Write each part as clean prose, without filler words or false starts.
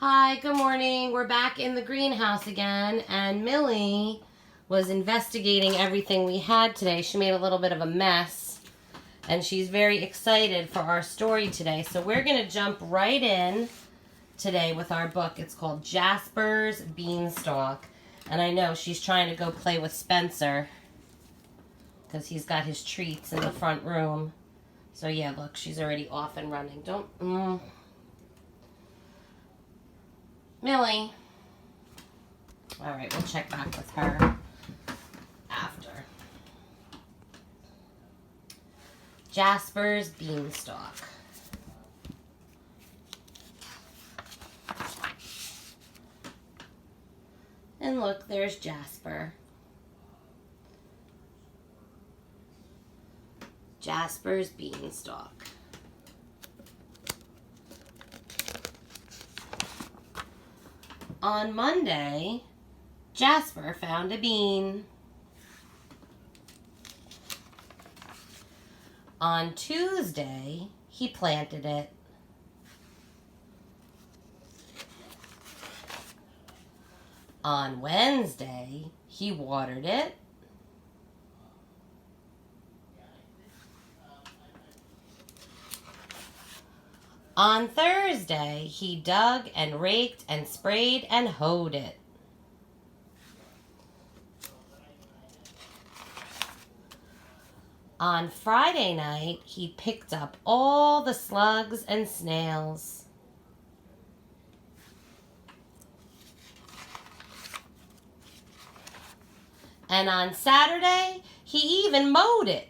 Hi, good morning. We're back in the greenhouse again, and Millie was investigating everything we had today. She made a little bit of a mess, and she's very excited for our story today. So we're going to jump right in today with our book. It's called Jasper's Beanstalk, and I know she's trying to go play with Spencer because he's got his treats in the front room. So yeah, look, she's already off and running. Millie. All right, we'll check back with her after. Jasper's Beanstalk. And look, there's Jasper. Jasper's Beanstalk. On Monday, Jasper found a bean. On Tuesday, he planted it. On Wednesday, he watered it. On Thursday, he dug and raked and sprayed and hoed it. On Friday night, he picked up all the slugs and snails. And on Saturday, he even mowed it.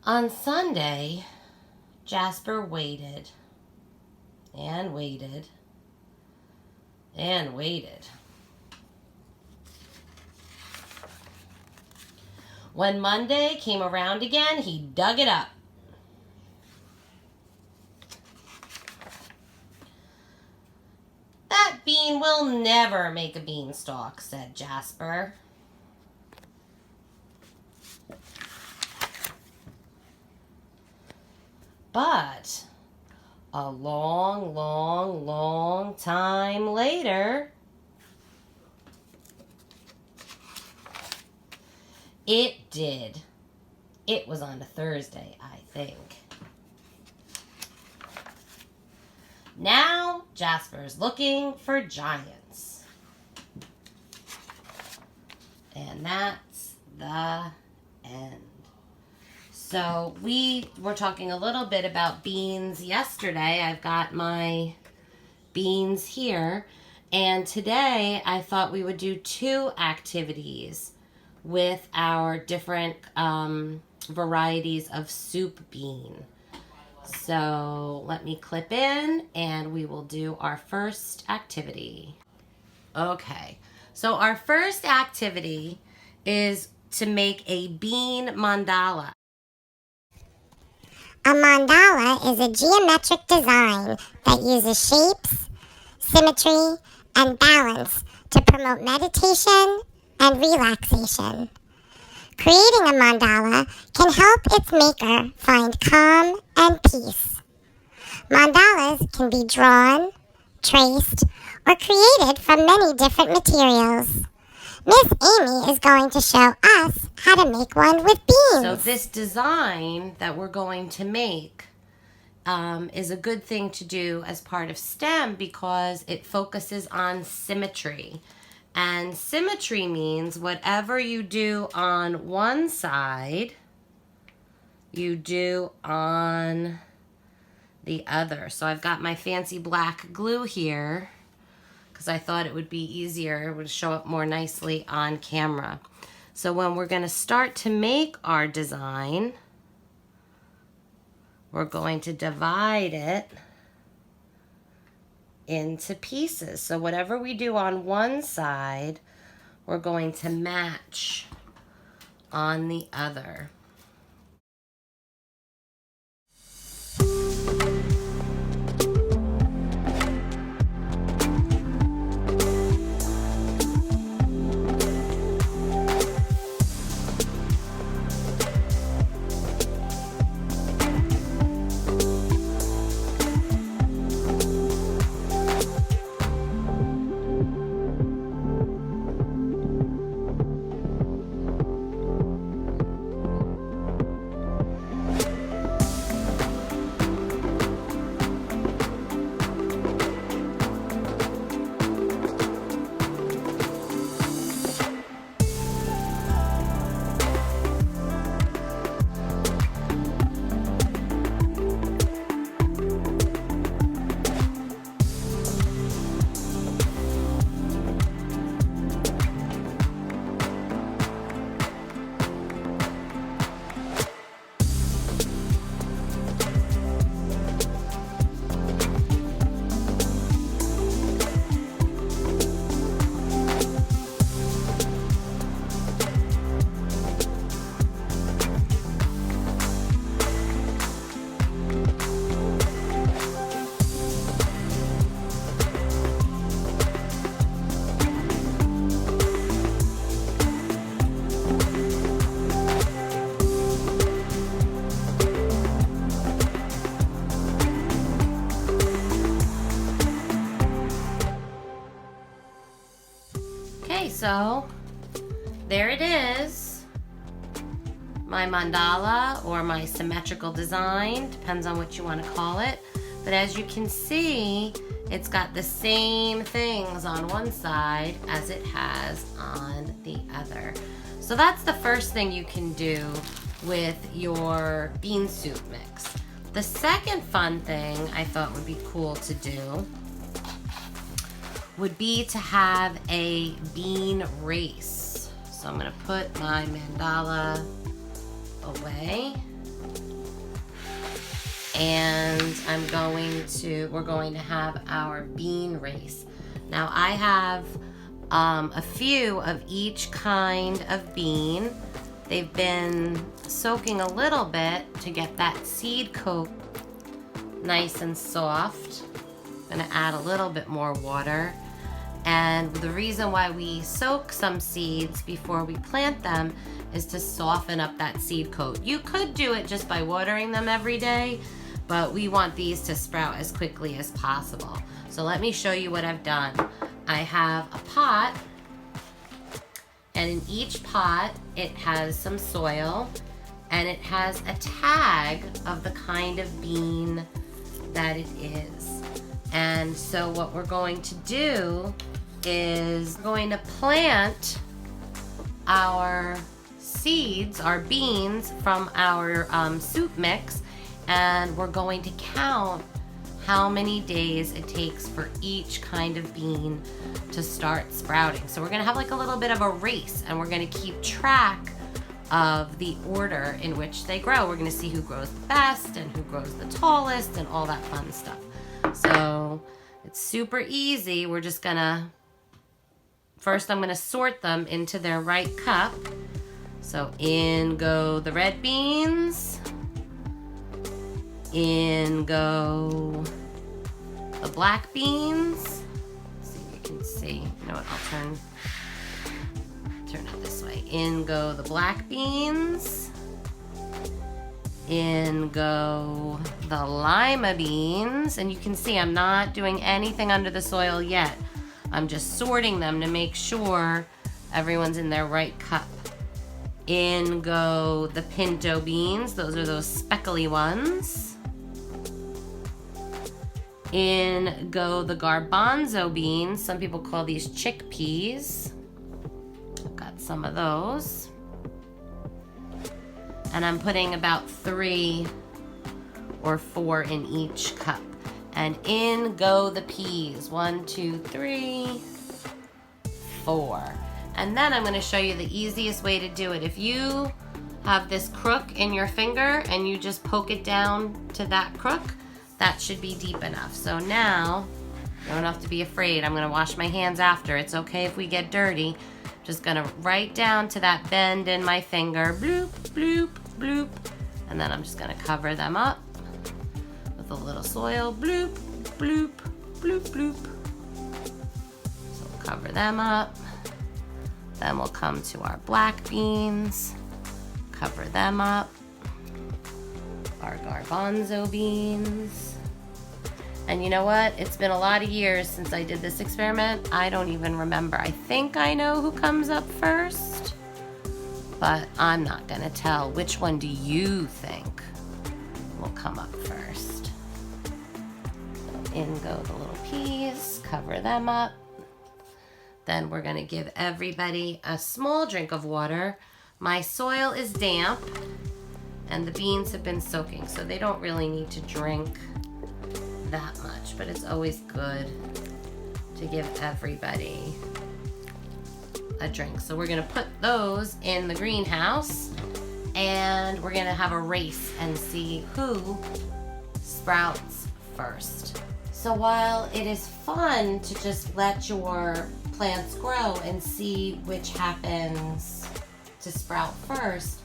On Sunday, Jasper waited and waited and waited. When Monday came around again, he dug it up. That bean will never make a beanstalk, said Jasper. But a long, long, long time later, it did. It was on a Thursday, I think. Now Jasper's looking for giants. And that's the end. So we were talking a little bit about beans yesterday. I've got my beans here. And today I thought we would do 2 activities with our different varieties of soup bean. So let me clip in and we will do our first activity. Okay, so our first activity is to make a bean mandala. A mandala is a geometric design that uses shapes, symmetry, and balance to promote meditation and relaxation. Creating a mandala can help its maker find calm and peace. Mandalas can be drawn, traced, or created from many different materials. Miss Amy is going to show us how to make one with beans. So this design that we're going to make is a good thing to do as part of STEM because it focuses on symmetry. And symmetry means whatever you do on one side, you do on the other. So I've got my fancy black glue here because I thought it would be easier, it would show up more nicely on camera. So when we're going to start to make our design, we're going to divide it into pieces. So whatever we do on one side, we're going to match on the other. so there it is. My mandala or my symmetrical design, depends on what you want to call it. But as you can see, it's got the same things on one side as it has on the other. So that's the first thing you can do with your bean soup mix. The second fun thing I thought would be cool to do would be to have a bean race. So I'm gonna put my mandala away. And we're going to have our bean race. Now I have a few of each kind of bean. They've been soaking a little bit to get that seed coat nice and soft. I'm gonna add a little bit more water. And the reason why we soak some seeds before we plant them is to soften up that seed coat. You could do it just by watering them every day, but we want these to sprout as quickly as possible. So let me show you what I've done. I have a pot, and in each pot it has some soil, and it has a tag of the kind of bean that it is. And so what we're going to do is going to plant our seeds, our beans from our soup mix, and we're going to count how many days it takes for each kind of bean to start sprouting. So we're gonna have like a little bit of a race, and we're gonna keep track of the order in which they grow. We're gonna see who grows the best and who grows the tallest and all that fun stuff. So it's super easy. We're just gonna, first I'm gonna sort them into their right cup. So in go the red beans, in go the black beans. Let's see if you can see. You know what, I'll turn it this way. In go the black beans. In go the lima beans. And you can see I'm not doing anything under the soil yet. I'm just sorting them to make sure everyone's in their right cup. In go the pinto beans. Those are those speckly ones. In go the garbanzo beans. Some people call these chickpeas. I've got some of those. And I'm putting about 3 or 4 in each cup. And in go the peas. 1, 2, 3, 4. And then I'm going to show you the easiest way to do it. If you have this crook in your finger and you just poke it down to that crook, that should be deep enough. So now, you don't have to be afraid. I'm going to wash my hands after. It's okay if we get dirty. Just going to right down to that bend in my finger. Bloop, bloop, bloop. And then I'm just going to cover them up with a little soil. Bloop, bloop, bloop, bloop. So we'll cover them up. Then we'll come to our black beans. Cover them up. Our garbanzo beans. And you know what? It's been a lot of years since I did this experiment. I don't even remember. I think I know who comes up first, but I'm not gonna tell. Which one do you think will come up first? So in go the little peas, cover them up. Then we're gonna give everybody a small drink of water. My soil is damp and the beans have been soaking, so they don't really need to drink that much, but it's always good to give everybody a drink. So we're gonna put those in the greenhouse, and we're gonna have a race and see who sprouts first. So while it is fun to just let your plants grow and see which happens to sprout first,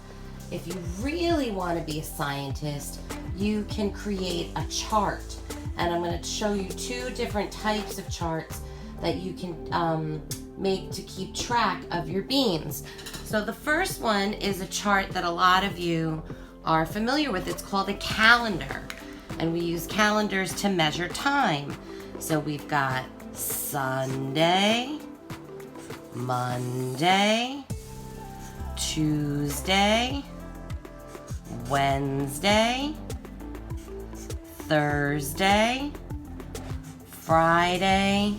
if you really want to be a scientist, you can create a chart. And I'm going to show you 2 different types of charts that you can make to keep track of your beans. So the first one is a chart that a lot of you are familiar with. It's called a calendar. And we use calendars to measure time. So we've got Sunday, Monday, Tuesday, Wednesday, Thursday, Friday,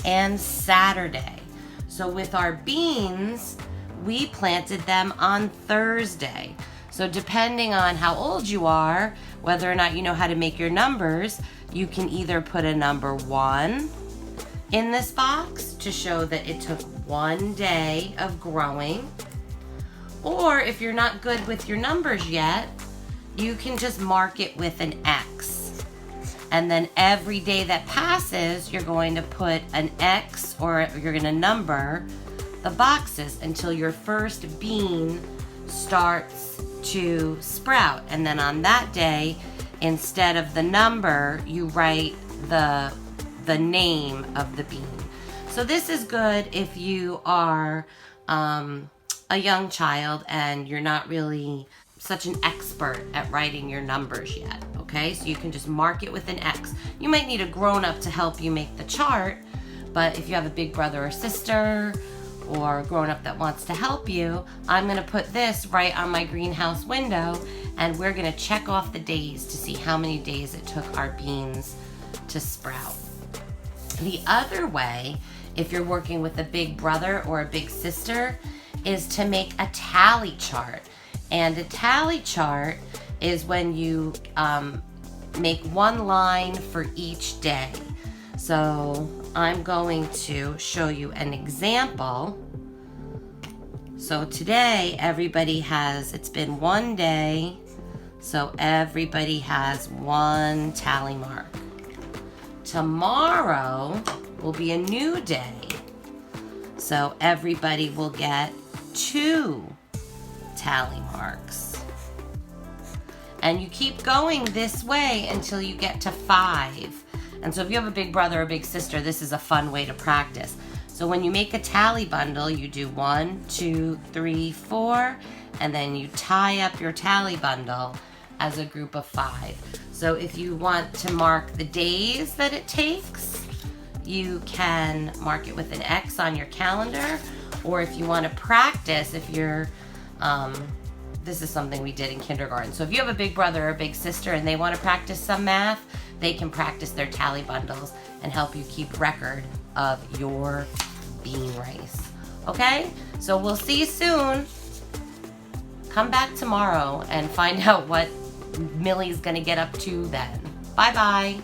and Saturday. So with our beans, we planted them on Thursday. So depending on how old you are, whether or not you know how to make your numbers, you can either put a number 1 in this box to show that it took 1 day of growing. Or if you're not good with your numbers yet, you can just mark it with an X. And then every day that passes, you're going to put an X, or you're going to number the boxes until your first bean starts to sprout. And then on that day, instead of the number, you write the name of the bean. So this is good if you are a young child and you're not really such an expert at writing your numbers yet, okay? So you can just mark it with an X. You might need a grown-up to help you make the chart, but if you have a big brother or sister or a grown-up that wants to help you, I'm gonna put this right on my greenhouse window, and we're gonna check off the days to see how many days it took our beans to sprout. The other way, if you're working with a big brother or a big sister, is to make a tally chart. And a tally chart is when you make one line for each day. So I'm going to show you an example. So today everybody has, it's been 1 day, so everybody has 1 tally mark. Tomorrow will be a new day, so everybody will get 2 tally marks. And you keep going this way until you get to 5. And so if you have a big brother or a big sister, this is a fun way to practice. So when you make a tally bundle, you do 1, 2, 3, 4, and then you tie up your tally bundle as a group of 5. So if you want to mark the days that it takes, you can mark it with an X on your calendar. Or if you want to practice, if you're, this is something we did in kindergarten. So if you have a big brother or a big sister and they want to practice some math, they can practice their tally bundles and help you keep record of your bean rice. Okay? So we'll see you soon. Come back tomorrow and find out what Millie's gonna get up to then. Bye-bye.